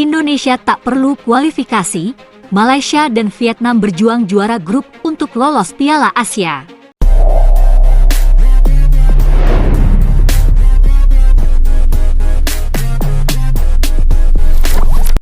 Indonesia tak perlu kualifikasi, Malaysia dan Vietnam berjuang juara grup untuk lolos Piala Asia.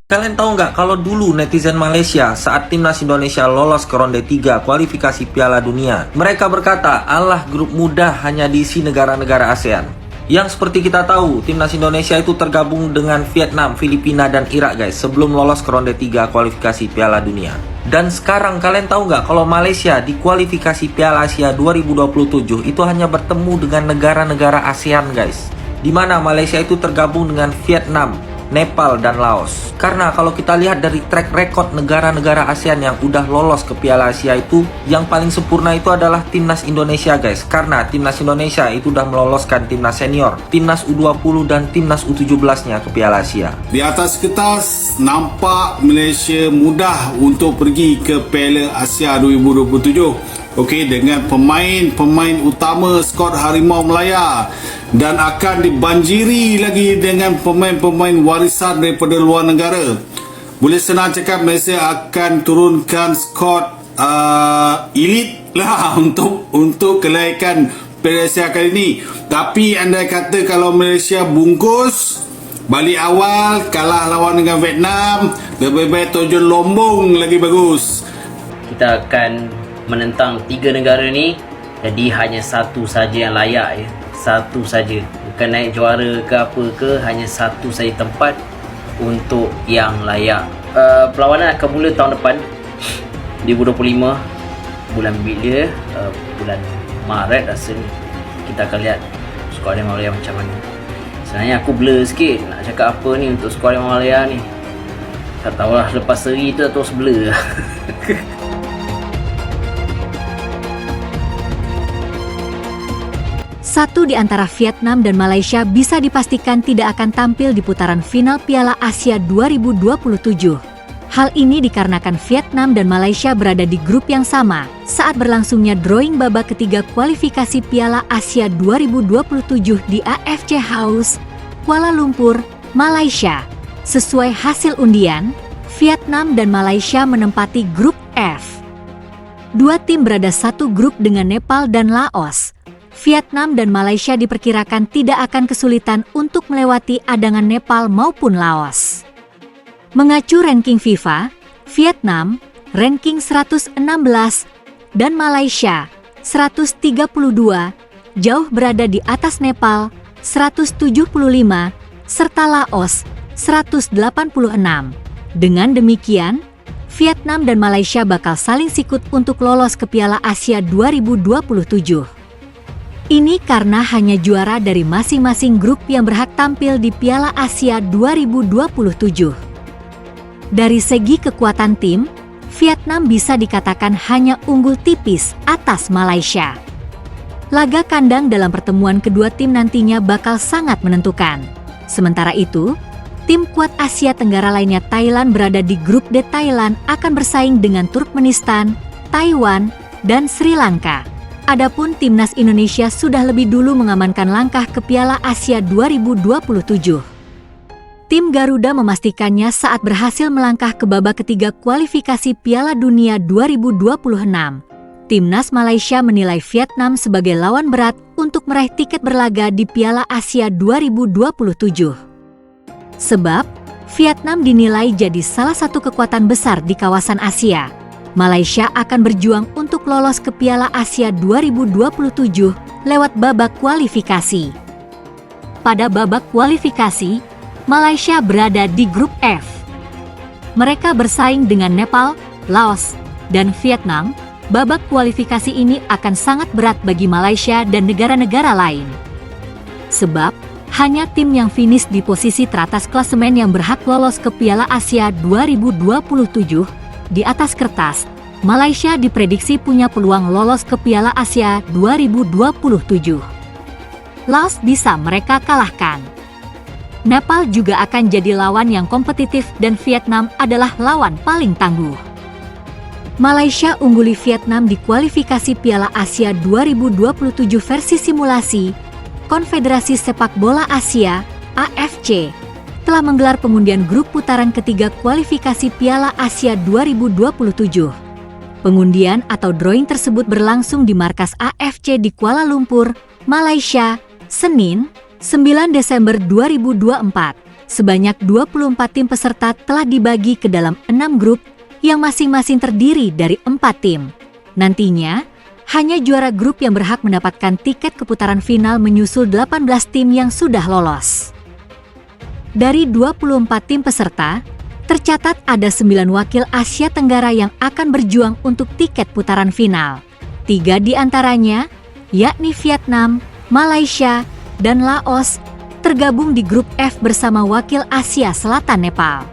Kalian tahu nggak kalau dulu netizen Malaysia saat timnas Indonesia lolos ke ronde 3 kualifikasi Piala Dunia, mereka berkata, "Alah, grup mudah hanya diisi negara-negara ASEAN." Yang seperti kita tahu, timnas Indonesia itu tergabung dengan Vietnam, Filipina, dan Irak guys, sebelum lolos ke ronde 3 kualifikasi Piala Dunia. Dan sekarang kalian tahu nggak kalau Malaysia di kualifikasi Piala Asia 2027 itu hanya bertemu dengan negara-negara ASEAN guys, dimana Malaysia itu tergabung dengan Vietnam, Nepal, dan Laos. Karena kalau kita lihat dari track record negara-negara ASEAN yang udah lolos ke Piala Asia itu, yang paling sempurna itu adalah timnas Indonesia guys. Karena timnas Indonesia itu udah meloloskan timnas senior, timnas U20 dan timnas U17-nya ke Piala Asia. Di atas kertas nampak Malaysia mudah untuk pergi ke Piala Asia 2027. Okey, dengan pemain-pemain utama skuad Harimau Melaya, dan akan dibanjiri lagi dengan pemain-pemain warisan daripada luar negara. Boleh senang cakap Malaysia akan turunkan skuad elit lah untuk kelaikan Piala Asia kali ini. Tapi andai kata kalau Malaysia bungkus balik awal, kalah lawan dengan Vietnam, lebih baik tujuan Lombong lagi bagus. Kita akan menentang 3 negara ni, jadi hanya satu saja yang layak ya. Satu saja, bukan naik juara ke apa ke, hanya satu saja tempat untuk yang layak. Perlawanan akan mula tahun depan 2025 bulan bila, bulan Maret rasanya. Kita akan lihat skuad Harimau Malaya macam mana. Sebenarnya aku blur sikit nak cakap apa ni untuk skuad Harimau Malaya ni. Tak tahulah, lepas seri tu terus blur. Satu di antara Vietnam dan Malaysia bisa dipastikan tidak akan tampil di putaran final Piala Asia 2027. Hal ini dikarenakan Vietnam dan Malaysia berada di grup yang sama saat berlangsungnya drawing babak ketiga kualifikasi Piala Asia 2027 di AFC House, Kuala Lumpur, Malaysia. Sesuai hasil undian, Vietnam dan Malaysia menempati grup F. Dua tim berada satu grup dengan Nepal dan Laos. Vietnam dan Malaysia diperkirakan tidak akan kesulitan untuk melewati adangan Nepal maupun Laos. Mengacu ranking FIFA, Vietnam ranking 116 dan Malaysia 132, jauh berada di atas Nepal 175 serta Laos 186. Dengan demikian, Vietnam dan Malaysia bakal saling sikut untuk lolos ke Piala Asia 2027. Ini karena hanya juara dari masing-masing grup yang berhak tampil di Piala Asia 2027. Dari segi kekuatan tim, Vietnam bisa dikatakan hanya unggul tipis atas Malaysia. Laga kandang dalam pertemuan kedua tim nantinya bakal sangat menentukan. Sementara itu, tim kuat Asia Tenggara lainnya Thailand berada di grup D. Thailand akan bersaing dengan Turkmenistan, Taiwan, dan Sri Lanka. Adapun timnas Indonesia sudah lebih dulu mengamankan langkah ke Piala Asia 2027. Tim Garuda memastikannya saat berhasil melangkah ke babak ketiga kualifikasi Piala Dunia 2026. Timnas Malaysia menilai Vietnam sebagai lawan berat untuk meraih tiket berlaga di Piala Asia 2027. Sebab, Vietnam dinilai jadi salah satu kekuatan besar di kawasan Asia. Malaysia akan berjuang untuk lolos ke Piala Asia 2027 lewat babak kualifikasi. Pada babak kualifikasi, Malaysia berada di grup F. Mereka bersaing dengan Nepal, Laos, dan Vietnam. Babak kualifikasi ini akan sangat berat bagi Malaysia dan negara-negara lain. Sebab, hanya tim yang finish di posisi teratas klasemen yang berhak lolos ke Piala Asia 2027. Di atas kertas, Malaysia diprediksi punya peluang lolos ke Piala Asia 2027. Laos bisa mereka kalahkan. Nepal juga akan jadi lawan yang kompetitif dan Vietnam adalah lawan paling tangguh. Malaysia ungguli Vietnam di kualifikasi Piala Asia 2027 versi simulasi Konfederasi Sepak Bola Asia (AFC). telah menggelar pengundian grup putaran ketiga kualifikasi Piala Asia 2027. Pengundian atau drawing tersebut berlangsung di markas AFC di Kuala Lumpur, Malaysia, Senin, 9 Desember 2024. Sebanyak 24 tim peserta telah dibagi ke dalam 6 grup yang masing-masing terdiri dari 4 tim. Nantinya, hanya juara grup yang berhak mendapatkan tiket ke putaran final menyusul 18 tim yang sudah lolos. Dari 24 tim peserta, tercatat ada 9 wakil Asia Tenggara yang akan berjuang untuk tiket putaran final. 3 di antaranya, yakni Vietnam, Malaysia, dan Laos, tergabung di grup F bersama wakil Asia Selatan Nepal.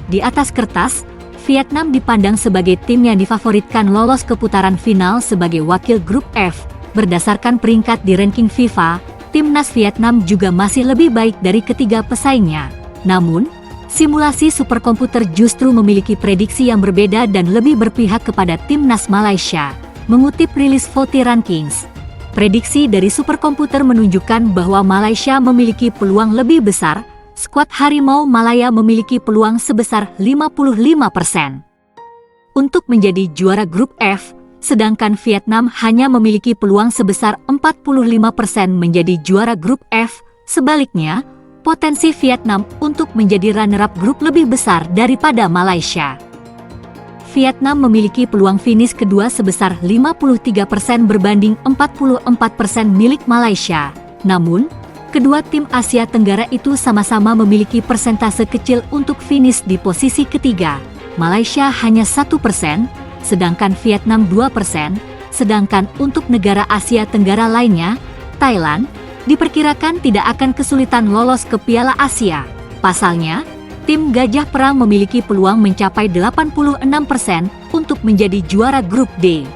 Di atas kertas, Vietnam dipandang sebagai tim yang difavoritkan lolos ke putaran final sebagai wakil grup F. Berdasarkan peringkat di ranking FIFA, timnas Vietnam juga masih lebih baik dari ketiga pesaingnya. Namun, simulasi superkomputer justru memiliki prediksi yang berbeda dan lebih berpihak kepada timnas Malaysia. Mengutip rilis VOTI Rankings, prediksi dari superkomputer menunjukkan bahwa Malaysia memiliki peluang lebih besar. Skuad Harimau Malaya memiliki peluang sebesar 55% untuk menjadi juara grup F, sedangkan Vietnam hanya memiliki peluang sebesar 45% menjadi juara grup F. Sebaliknya, potensi Vietnam untuk menjadi runner-up grup lebih besar daripada Malaysia. Vietnam memiliki peluang finish kedua sebesar 53% berbanding 44% milik Malaysia. Namun, kedua tim Asia Tenggara itu sama-sama memiliki persentase kecil untuk finish di posisi ketiga. Malaysia hanya 1%, sedangkan Vietnam 2%, sedangkan untuk negara Asia Tenggara lainnya, Thailand, diperkirakan tidak akan kesulitan lolos ke Piala Asia. Pasalnya, tim Gajah Perang memiliki peluang mencapai 86% untuk menjadi juara grup D.